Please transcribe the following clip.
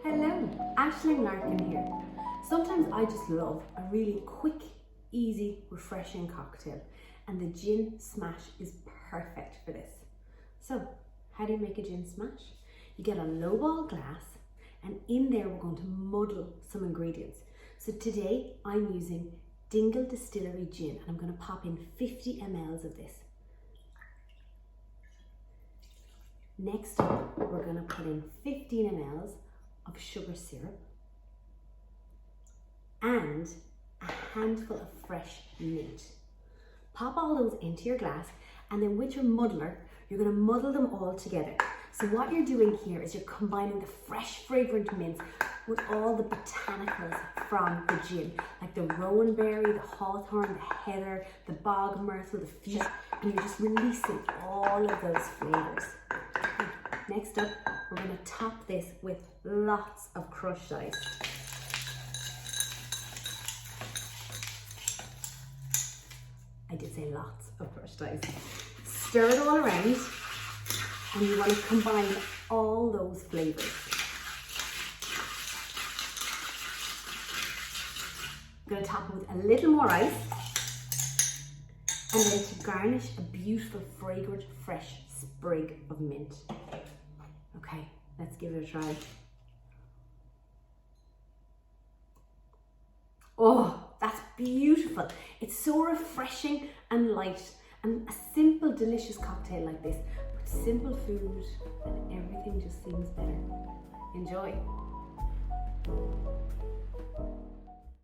Hello, Aisling Larkin here. Sometimes I just love a really quick, easy, refreshing cocktail, and the gin smash is perfect for this. So, how do you make a gin smash? You get a lowball glass, and in there we're going to muddle some ingredients. So today I'm using Dingle Distillery gin, and I'm going to pop in 50 ml of this. Next up, we're going to put in 15 ml of sugar syrup and a handful of fresh mint. Pop all those into your glass, and then with your muddler, you're going to muddle them all together. So what you're doing here is you're combining the fresh fragrant mint with all the botanicals from the gin, like the rowan berry, the hawthorn, the heather, the bog myrtle, the fuchsia, and you're just releasing all of those flavors. Next up, we're going to top this with lots of crushed ice. I did say lots of crushed ice. Stir it all around, and you want to combine all those flavors. I'm going to top it with a little more ice, and then to garnish, a beautiful fragrant fresh sprig of mint. Okay, let's give it a try. Oh, that's beautiful. It's so refreshing and light, and a simple, delicious cocktail like this, with simple food, and everything just seems better. Enjoy.